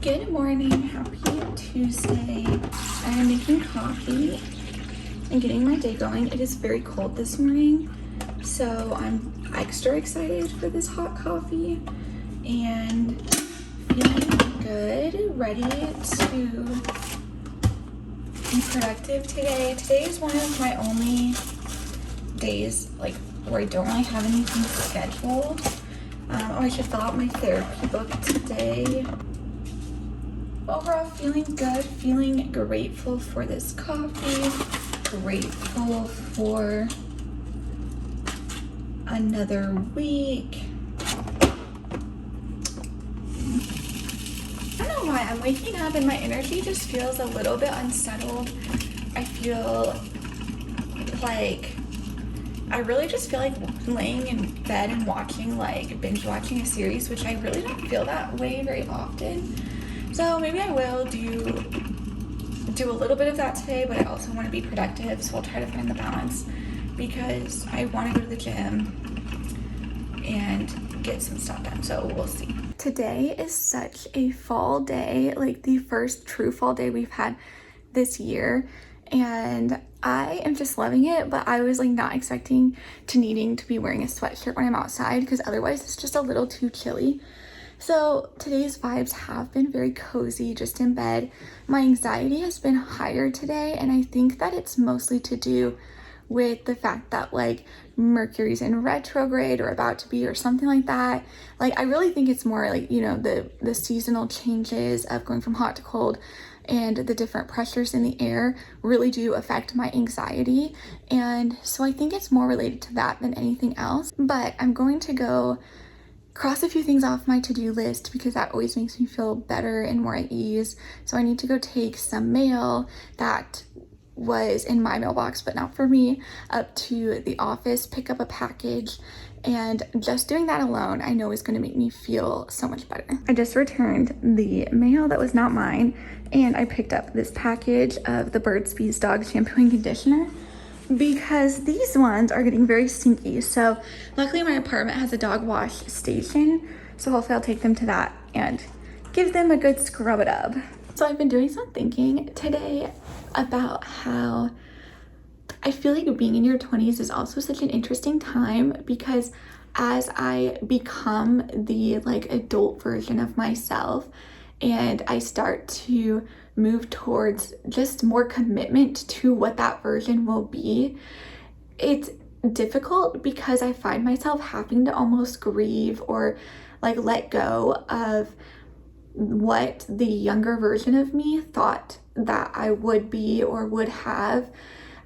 Good morning, happy Tuesday. I'm making coffee and getting my day going. It is very cold this morning, so I'm extra excited for this hot coffee and feeling good, ready to be productive today. Today is one of my only days where I don't really have anything scheduled. I should fill out my therapy book today. Overall, feeling good, feeling grateful for this coffee, grateful for another week. I don't know why I'm waking up and my energy just feels a little bit unsettled. I feel like I really just feel like laying in bed and binge watching a series, which I really don't feel that way very often. So maybe I will do a little bit of that today, but I also want to be productive, so I'll try to find the balance because I want to go to the gym and get some stuff done, so we'll see. Today is such a fall day, like the first true fall day we've had this year, and I am just loving it, but I was not expecting to needing to be wearing a sweatshirt when I'm outside because otherwise it's just a little too chilly. So today's vibes have been very cozy, just in bed. My anxiety has been higher today, and I think that it's mostly to do with the fact that Mercury's in retrograde or about to be or something like that. I really think it's more the seasonal changes of going from hot to cold and the different pressures in the air really do affect my anxiety. And so I think it's more related to that than anything else. But I'm going to go cross a few things off my to-do list because that always makes me feel better and more at ease. So I need to go take some mail that was in my mailbox, but not for me, up to the office, pick up a package, and just doing that alone I know is going to make me feel so much better. I just returned the mail that was not mine, and I picked up this package of the Burt's Bees dog shampoo and conditioner because these ones are getting very stinky. So luckily my apartment has a dog wash station, so hopefully I'll take them to that and give them a good scrub it up. So I've been doing some thinking today about how I feel like being in your 20s is also such an interesting time because as I become the adult version of myself and I start to move towards just more commitment to what that version will be, it's difficult because I find myself having to almost grieve or let go of what the younger version of me thought that I would be or would have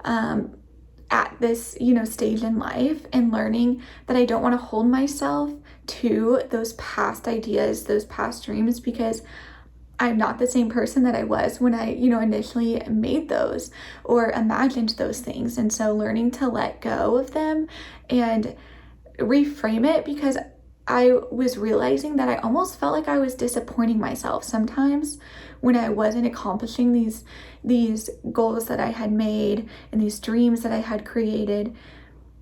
at this stage in life, and learning that I don't want to hold myself to those past ideas, those past dreams, because I'm not the same person that I was when I, initially made those or imagined those things. And so learning to let go of them and reframe it, because I was realizing that I almost felt like I was disappointing myself sometimes when I wasn't accomplishing these goals that I had made and these dreams that I had created,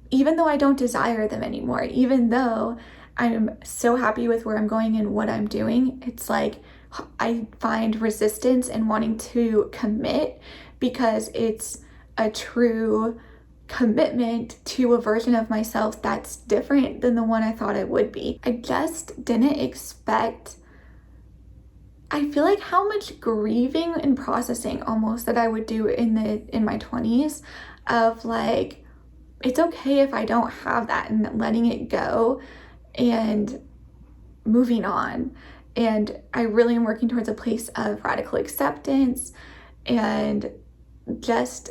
even though I don't desire them anymore, even though I'm so happy with where I'm going and what I'm doing. It's I find resistance in wanting to commit because it's a true commitment to a version of myself that's different than the one I thought I would be. I just didn't expect, I feel like how much grieving and processing almost that I would do in my 20s of it's okay if I don't have that, and letting it go and moving on. And I really am working towards a place of radical acceptance and just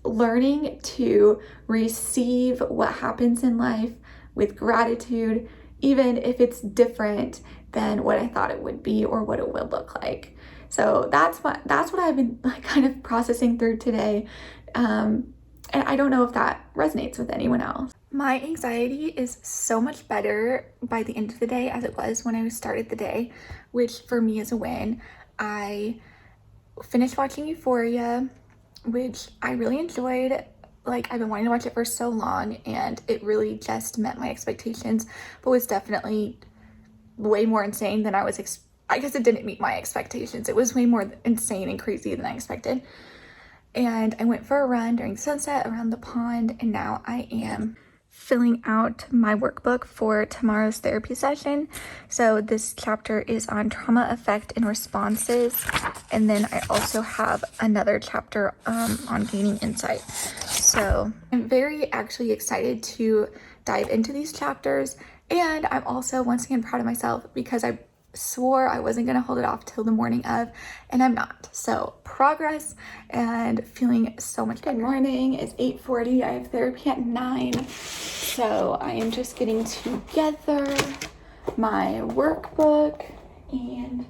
learning to receive what happens in life with gratitude, even if it's different than what I thought it would be or what it would look like. So that's what I've been kind of processing through today. And I don't know if that resonates with anyone else. My anxiety is so much better by the end of the day as it was when I started the day, which for me is a win. I finished watching Euphoria, which I really enjoyed. I've been wanting to watch it for so long, and it really just met my expectations, but was definitely way more insane than I was I guess it didn't meet my expectations. It was way more insane and crazy than I expected. And I went for a run during sunset around the pond, and now I am filling out my workbook for tomorrow's therapy session. So this chapter is on trauma effect and responses, and then I also have another chapter on gaining insight. So I'm very actually excited to dive into these chapters, and I'm also once again proud of myself because I swore I wasn't gonna hold it off till the morning of, and I'm not. So progress and feeling so much good. Good morning. It's 8:40. I have therapy at 9. So I am just getting together my workbook and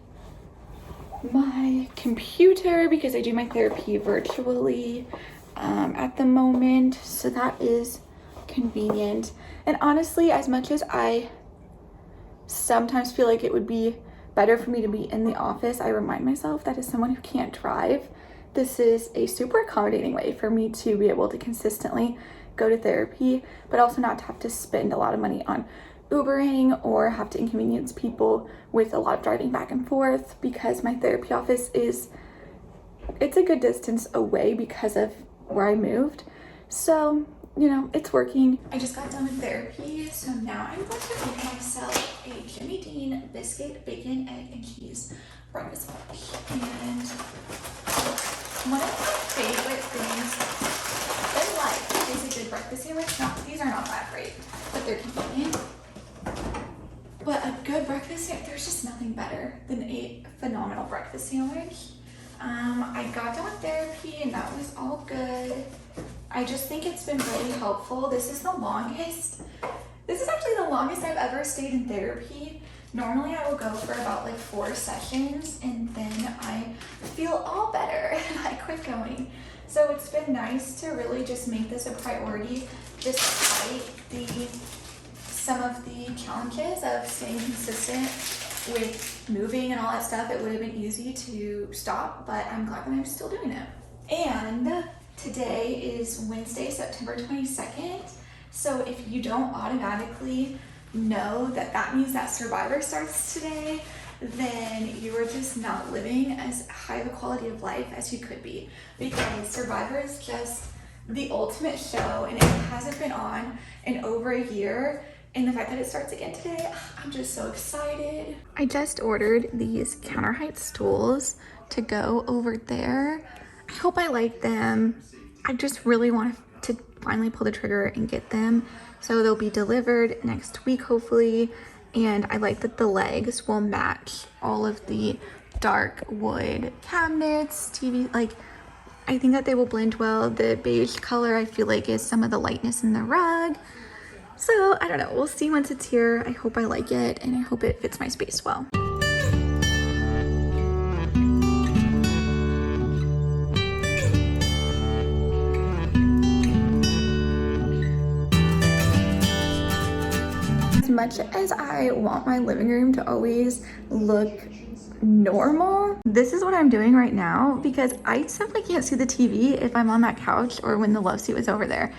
my computer because I do my therapy virtually at the moment. So that is convenient. And honestly, as much as I sometimes feel like it would be better for me to be in the office, I remind myself that as someone who can't drive, this is a super accommodating way for me to be able to consistently go to therapy, but also not to have to spend a lot of money on Ubering or have to inconvenience people with a lot of driving back and forth, because my therapy office it's a good distance away because of where I moved. So, you know, it's working. I just got done with therapy, so now I'm going to make myself a Jimmy Dean biscuit, bacon, egg, and cheese breakfast lunch. And one of my favorite things in life is a good breakfast sandwich. Now, these are not that great, but they're convenient. But a good breakfast sandwich, there's just nothing better than a phenomenal breakfast sandwich. I got done with therapy and that was all good. I just think it's been really helpful. This is actually the longest I've ever stayed in therapy. Normally I will go for about like 4 sessions and then I feel all better and I quit going. So it's been nice to really just make this a priority despite some of the challenges of staying consistent with moving and all that stuff. It would have been easy to stop, but I'm glad that I'm still doing it. And today is Wednesday, September 22nd. So if you don't automatically know that that means that Survivor starts today, then you are just not living as high of a quality of life as you could be, because Survivor is just the ultimate show and it hasn't been on in over a year. And the fact that it starts again today, I'm just so excited. I just ordered these counter height stools to go over there. I hope I like them. I just really want to finally pull the trigger and get them. So they'll be delivered next week, hopefully. And I like that the legs will match all of the dark wood cabinets, TV. Like, I think that they will blend well. The beige color, I feel like, is some of the lightness in the rug. So I don't know, we'll see once it's here. I hope I like it and I hope it fits my space well. As much as I want my living room to always look normal, this is what I'm doing right now because I simply can't see the TV if I'm on that couch or when the love seat was over there.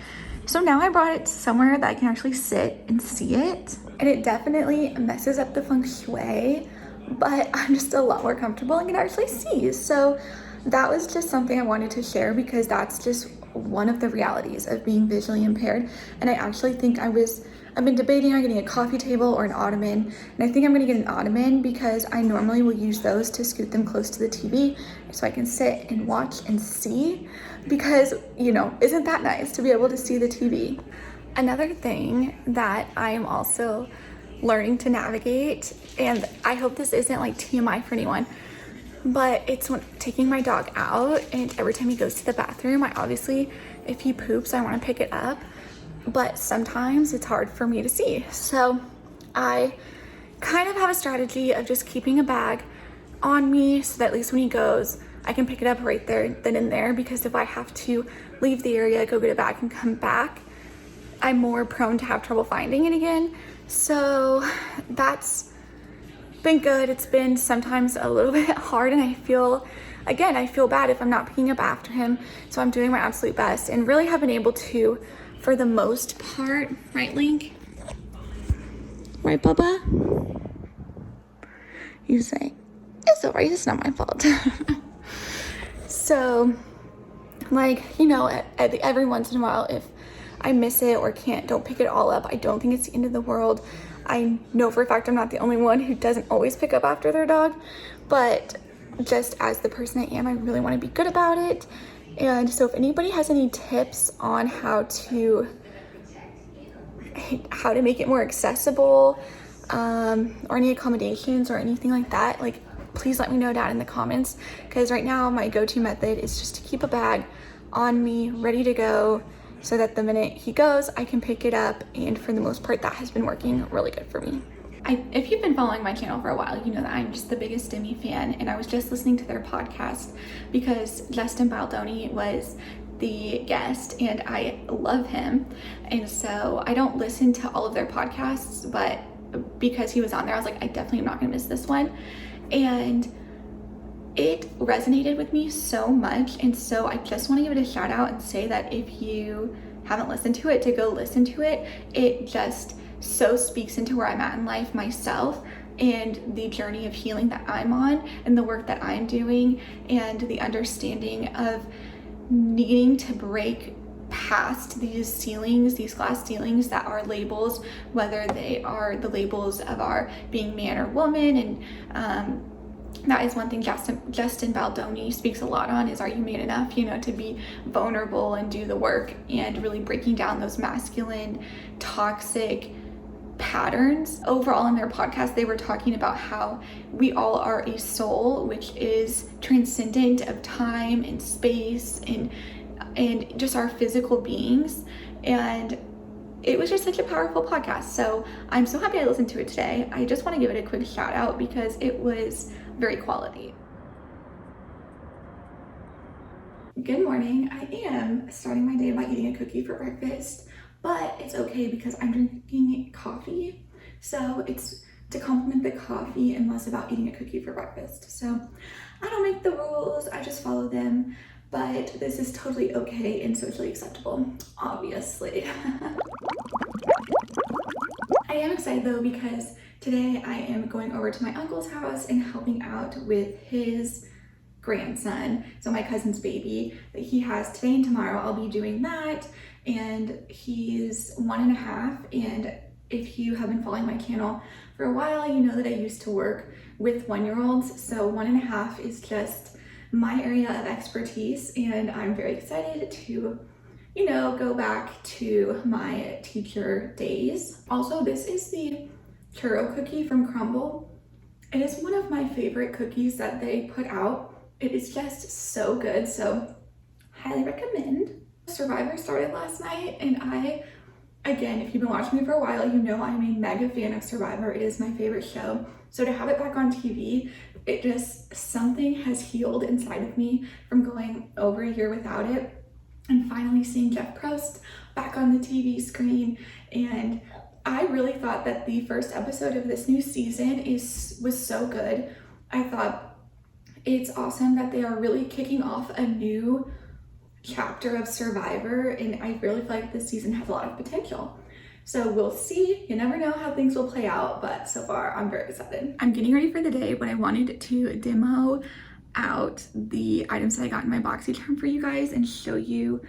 So now I brought it somewhere that I can actually sit and see it. And it definitely messes up the feng shui, but I'm just a lot more comfortable and can actually see. So that was just something I wanted to share because that's just one of the realities of being visually impaired. And I actually think I've been debating on getting a coffee table or an ottoman. And I think I'm gonna get an ottoman because I normally will use those to scoot them close to the TV so I can sit and watch and see, because, you know, isn't that nice to be able to see the TV? Another thing that I am also learning to navigate, and I hope this isn't like TMI for anyone, but it's when taking my dog out and every time he goes to the bathroom, if he poops, I want to pick it up, but sometimes it's hard for me to see. So I kind of have a strategy of just keeping a bag on me so that at least when he goes, I can pick it up right there, then and there, because if I have to leave the area, go get it back and come back, I'm more prone to have trouble finding it again. So that's been good. It's been sometimes a little bit hard and I feel bad if I'm not picking up after him. So I'm doing my absolute best and really have been able to, for the most part, right, Link? Right, Bubba? You say, It's alright, it's not my fault. So, like, you know, every once in a while, if I miss it or don't pick it all up, I don't think it's the end of the world. I know for a fact I'm not the only one who doesn't always pick up after their dog, but just as the person I am, I really want to be good about it. And so if anybody has any tips on how to make it more accessible, or any accommodations or anything like that, like, please let me know down in the comments, because right now my go-to method is just to keep a bag on me ready to go so that the minute he goes I can pick it up, and for the most part that has been working really good for me. If you've been following my channel for a while, you know that I'm just the biggest Demi fan, and I was just listening to their podcast because Justin Baldoni was the guest and I love him, and so I don't listen to all of their podcasts, but because he was on there I was like, I definitely am not gonna miss this one, and it resonated with me so much. And so I just want to give it a shout out and say that if you haven't listened to it, to go listen to it. It just so speaks into where I'm at in life myself, and the journey of healing that I'm on, and the work that I'm doing, and the understanding of needing to break past these ceilings, these glass ceilings that are labels, whether they are the labels of our being man or woman. And that is one thing Justin Baldoni speaks a lot on, is, are you man enough, you know, to be vulnerable and do the work, and really breaking down those masculine toxic patterns. Overall in their podcast they were talking about how we all are a soul which is transcendent of time and space and just our physical beings, and it was just such a powerful podcast. So I'm so happy I listened to it today. I just want to give it a quick shout out because it was very quality. Good morning. I am starting my day by eating a cookie for breakfast, but it's okay because I'm drinking coffee. So it's to complement the coffee and less about eating a cookie for breakfast. So I don't make the rules, I just follow them, but this is totally okay and socially acceptable, obviously. I am excited though because today I am going over to my uncle's house and helping out with his grandson, so my cousin's baby that he has today and tomorrow. I'll be doing that, and he's 1.5, and if you have been following my channel for a while, you know that I used to work with 1-year-olds, so 1.5 is just my area of expertise, and I'm very excited to, you know, go back to my teacher days. Also, this is the churro cookie from Crumble. It is one of my favorite cookies that they put out. It is just so good, so highly recommend. Survivor started last night, and again, if you've been watching me for a while, you know I'm a mega fan of Survivor. It is my favorite show. So to have it back on TV, it just, something has healed inside of me from going over a year without it, and finally seeing Jeff Probst back on the TV screen. And I really thought that the first episode of this new season was so good. I thought it's awesome that they are really kicking off a new chapter of Survivor, and I really feel like this season has a lot of potential. So we'll see. You never know how things will play out, but so far I'm very excited. I'm getting ready for the day, but I wanted to demo out the items that I got in my BoxyCharm for you guys and show you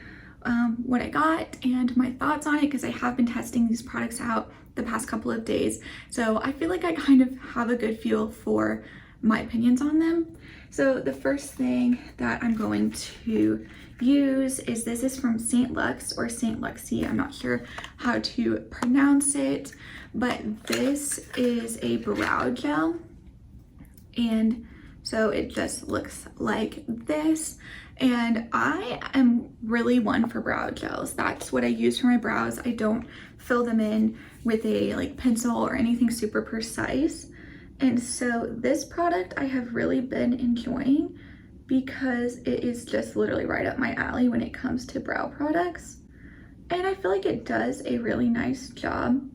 what I got and my thoughts on it, because I have been testing these products out the past couple of days, so I feel like I kind of have a good feel for my opinions on them. So the first thing that I'm going to use is, this is from St. Lux or St. Luxie, I'm not sure how to pronounce it, but this is a brow gel, and so it just looks like this. And I am really one for brow gels. That's what I use for my brows. I don't fill them in with a like pencil or anything super precise. And so this product I have really been enjoying because it is just literally right up my alley when it comes to brow products. And I feel like it does a really nice job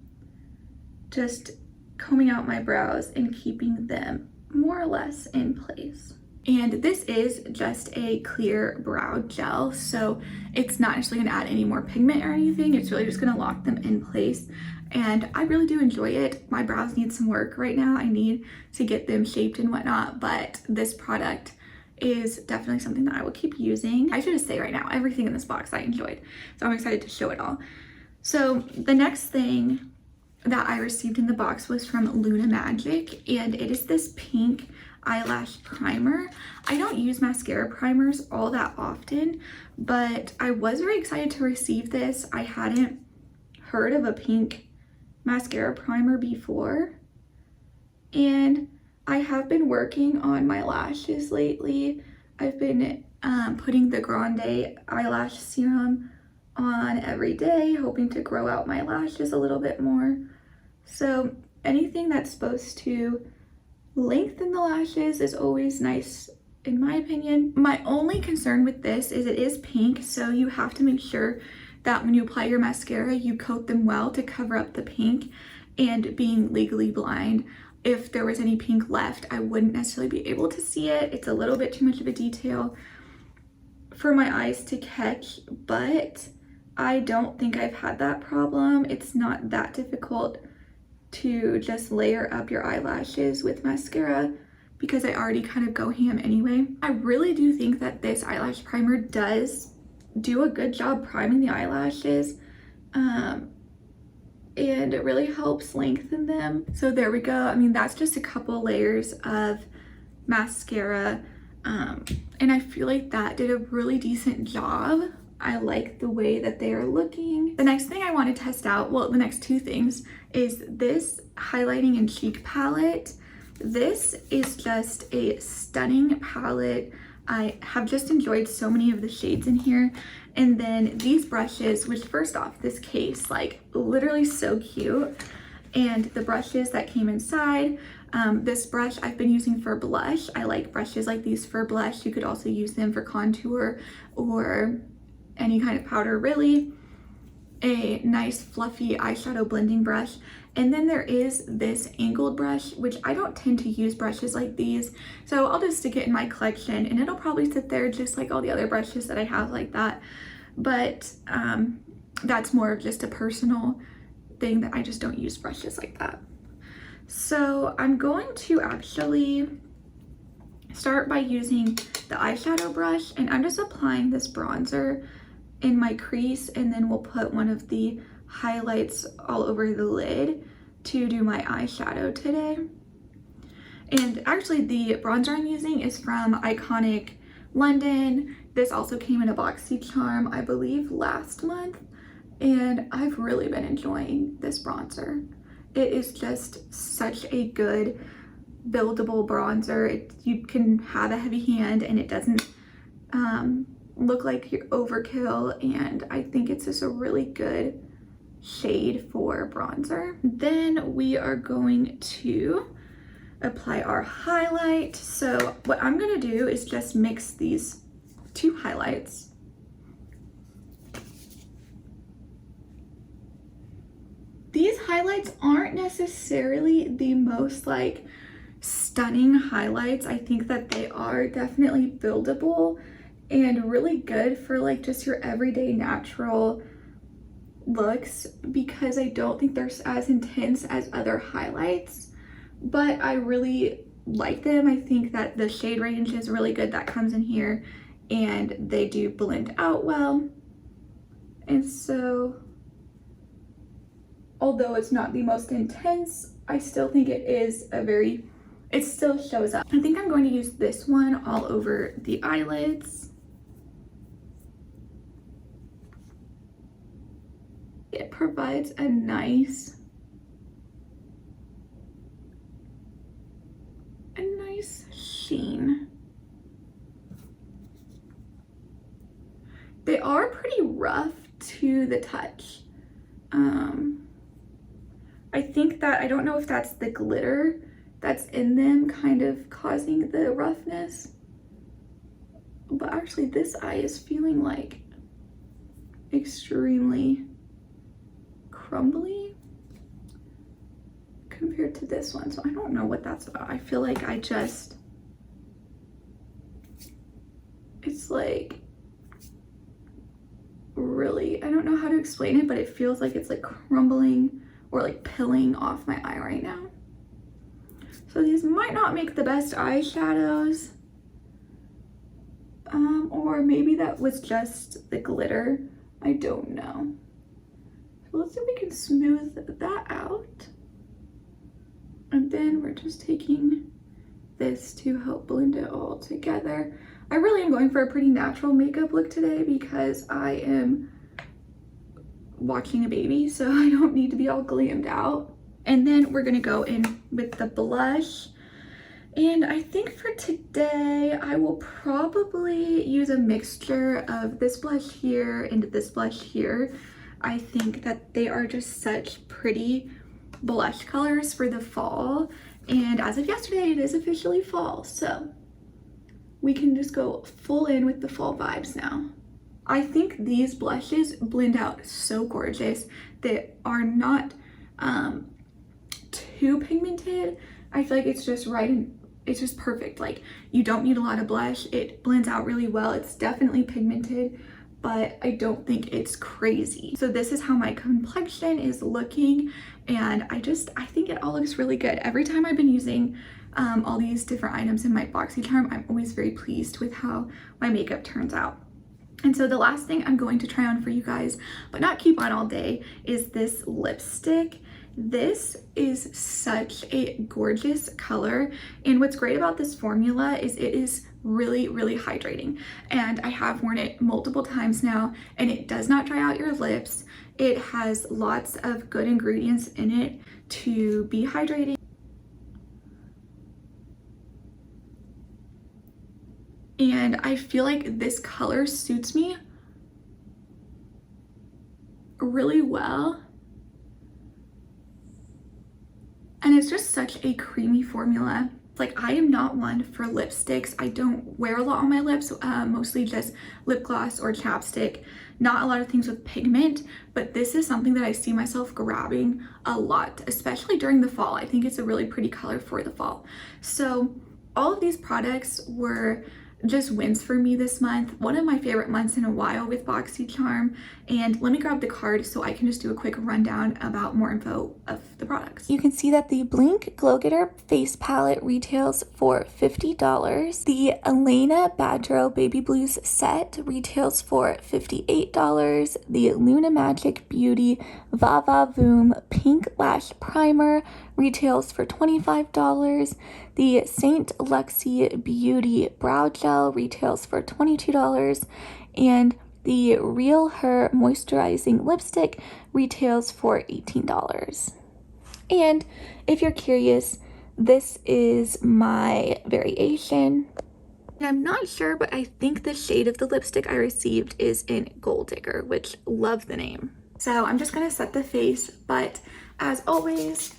just combing out my brows and keeping them more or less in place. And this is just a clear brow gel, so it's not actually gonna add any more pigment or anything. It's really just gonna lock them in place. And I really do enjoy it. My brows need some work right now. I need to get them shaped and whatnot, but this product is definitely something that I will keep using. I should just say right now, everything in this box I enjoyed. So I'm excited to show it all. So the next thing that I received in the box was from Luna Magic, and it is this pink eyelash primer. I don't use mascara primers all that often, but I was very excited to receive this. I hadn't heard of a pink mascara primer before, and I have been working on my lashes lately. I've been putting the Grande eyelash serum on every day, hoping to grow out my lashes a little bit more. So anything that's supposed to lengthen the lashes is always nice in my opinion. My only concern with this is it is pink, so you have to make sure that when you apply your mascara, you coat them well to cover up the pink. And being legally blind, if there was any pink left, I wouldn't necessarily be able to see it. It's a little bit too much of a detail for my eyes to catch, but I don't think I've had that problem. It's not that difficult to just layer up your eyelashes with mascara because I already kind of go ham anyway. I really do think that this eyelash primer does do a good job priming the eyelashes, and it really helps lengthen them. So there we go. I mean, that's just a couple layers of mascara, and I feel like that did a really decent job. I like the way that they are looking. The next thing I want to test out, well, the next two things, is this highlighting and cheek palette. This is just a stunning palette. I have just enjoyed so many of the shades in here. And then these brushes, which first off, this case, like literally so cute. And the brushes that came inside, this brush I've been using for blush. I like brushes like these for blush. You could also use them for contour or any kind of powder really. A nice fluffy eyeshadow blending brush. And then there is this angled brush, which I don't tend to use brushes like these, so I'll just stick it in my collection and it'll probably sit there just like all the other brushes that I have like that. But that's more of just a personal thing that I just don't use brushes like that. So I'm going to actually start by using the eyeshadow brush, and I'm just applying this bronzer in my crease, and then we'll put one of the highlights all over the lid to do my eyeshadow today. And actually the bronzer I'm using is from Iconic London. This also came in a BoxyCharm, I believe, last month, and I've really been enjoying this bronzer. It is just such a good buildable bronzer. You can have a heavy hand and it doesn't look like you're overkill, and I think it's just a really good shade for bronzer. Then we are going to apply our highlight. So what I'm gonna do is just mix these two highlights. These highlights aren't necessarily the most like stunning highlights. I think that they are definitely buildable and really good for like just your everyday natural looks, because I don't think they're as intense as other highlights, but I really like them. I think that the shade range is really good that comes in here, and they do blend out well. And so although it's not the most intense, I still think it is it still shows up. I think I'm going to use this one all over the eyelids. It provides a nice sheen. They are pretty rough to the touch. I think that, I don't know if that's the glitter that's in them kind of causing the roughness, but actually this eye is feeling like extremely crumbly compared to this one, so I don't know what that's about. I feel like I just It's like really, I don't know how to explain it, but it feels like it's like crumbling or like pilling off my eye right now. So these might not make the best eyeshadows. Or maybe that was just the glitter. I don't know. So let's see if we can smooth that out. And then we're just taking this to help blend it all together. I really am going for a pretty natural makeup look today because I am watching a baby, so I don't need to be all glammed out. And then we're gonna go in with the blush. And I think for today, I will probably use a mixture of this blush here and this blush here. I think that they are just such pretty blush colors for the fall. And as of yesterday, it is officially fall, so we can just go full in with the fall vibes now. I think these blushes blend out so gorgeous. They are not too pigmented. I feel like it's just right and it's just perfect. Like, you don't need a lot of blush. It blends out really well. It's definitely pigmented, but I don't think it's crazy. So this is how my complexion is looking, and I think it all looks really good. Every time I've been using all these different items in my BoxyCharm, I'm always very pleased with how my makeup turns out. And so the last thing I'm going to try on for you guys, but not keep on all day, is this lipstick. This is such a gorgeous color, and what's great about this formula is it is really, really hydrating, and I have worn it multiple times now, and it does not dry out your lips. It has lots of good ingredients in it to be hydrating, and I feel like this color suits me really well. And it's just such a creamy formula. Like, I am not one for lipsticks. I don't wear a lot on my lips, mostly just lip gloss or chapstick. Not a lot of things with pigment, but this is something that I see myself grabbing a lot, especially during the fall. I think it's a really pretty color for the fall. So all of these products were just wins for me this month. One of my favorite months in a while with BoxyCharm. And let me grab the card so I can just do a quick rundown about more info of the products. You can see that the Blink Glow Getter face palette retails for $50. The Elena Badro Baby Blues set retails for $58. The Luna Magic Beauty Va Va Voom Pink Lash Primer retails for $25. The Saint Luxie Beauty Brow Gel retails for $22. And the Real Her Moisturizing Lipstick retails for $18. And if you're curious, this is my variation. I'm not sure, but I think the shade of the lipstick I received is in Gold Digger, which love the name. So I'm just gonna set the face, but as always,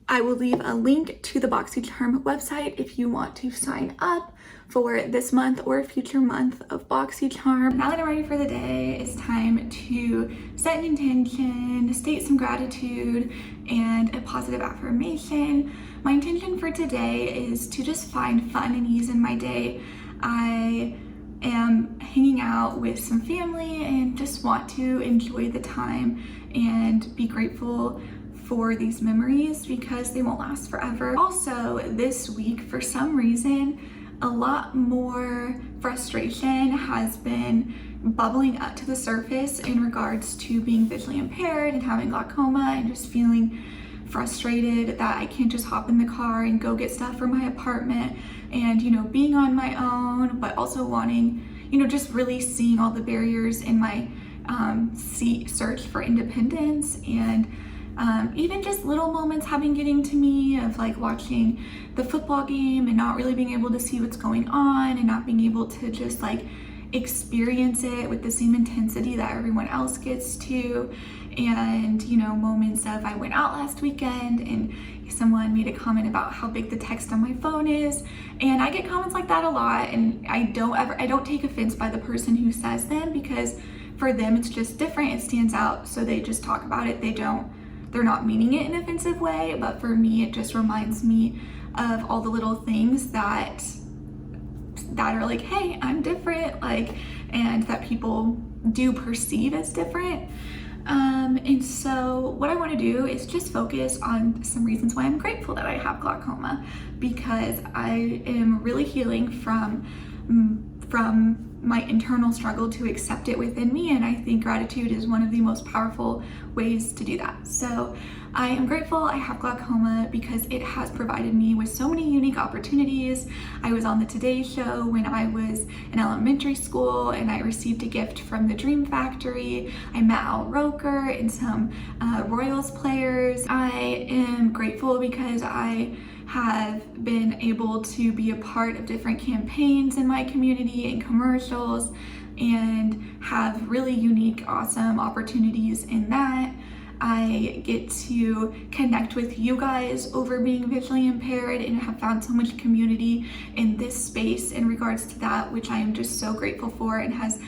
I will leave a link to the BoxyCharm website if you want to sign up for this month or a future month of BoxyCharm. Now that I'm ready for the day, it's time to set an intention, state some gratitude, and a positive affirmation. My intention for today is to just find fun and ease in my day. I am hanging out with some family and just want to enjoy the time and be grateful for these memories because they won't last forever. Also, this week, for some reason, a lot more frustration has been bubbling up to the surface in regards to being visually impaired and having glaucoma and just feeling frustrated that I can't just hop in the car and go get stuff for my apartment and, being on my own, but also wanting, just really seeing all the barriers in my search for independence, and even just little moments getting to me of like watching the football game and not really being able to see what's going on and not being able to just like experience it with the same intensity that everyone else gets to. And moments of I went out last weekend and someone made a comment about how big the text on my phone is, and I get comments like that a lot, and I don't take offense by the person who says them, because for them it's just different, it stands out, so they just talk about it. They're not meaning it in an offensive way, but for me, it just reminds me of all the little things that that are like, hey, I'm different, like, and that people do perceive as different. And so what I want to do is just focus on some reasons why I'm grateful that I have glaucoma, because I am really healing from my internal struggle to accept it within me, and I think gratitude is one of the most powerful ways to do that. So I am grateful I have glaucoma because it has provided me with so many unique opportunities. I was on the Today Show when I was in elementary school, and I received a gift from the Dream Factory. I met Al Roker and some Royals players. I am grateful because I have been able to be a part of different campaigns in my community and commercials, and have really unique, awesome opportunities in that. I get to connect with you guys over being visually impaired and have found so much community in this space in regards to that, which I am just so grateful for, and has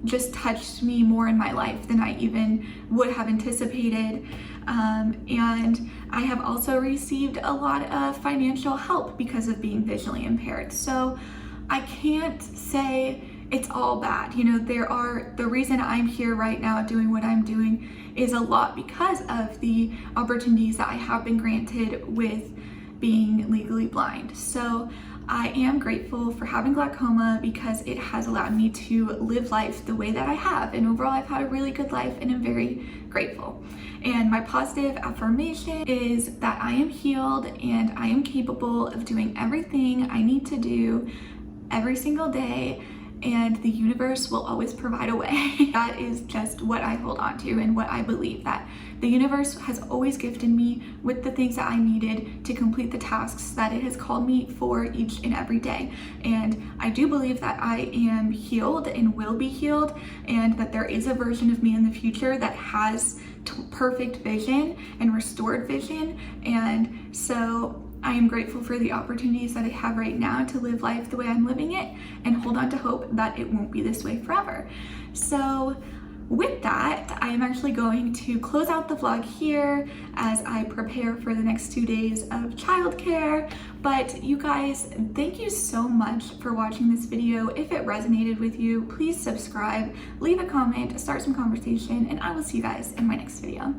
just touched me more in my life than I even would have anticipated. And I have also received a lot of financial help because of being visually impaired. So I can't say it's all bad. You know, the reason I'm here right now doing what I'm doing is a lot because of the opportunities that I have been granted with being legally blind. So I am grateful for having glaucoma because it has allowed me to live life the way that I have. And overall, I've had a really good life, and I'm very grateful. And my positive affirmation is that I am healed and I am capable of doing everything I need to do every single day, and the universe will always provide a way. That is just what I hold on to and what I believe, that the universe has always gifted me with the things that I needed to complete the tasks that it has called me for each and every day. And I do believe that I am healed and will be healed, and that there is a version of me in the future that has perfect vision and restored vision. And so I am grateful for the opportunities that I have right now to live life the way I'm living it, and hold on to hope that it won't be this way forever. So with that, I am actually going to close out the vlog here as I prepare for the next 2 days of childcare. But you guys, thank you so much for watching this video. If it resonated with you, please subscribe, leave a comment, start some conversation, and I will see you guys in my next video.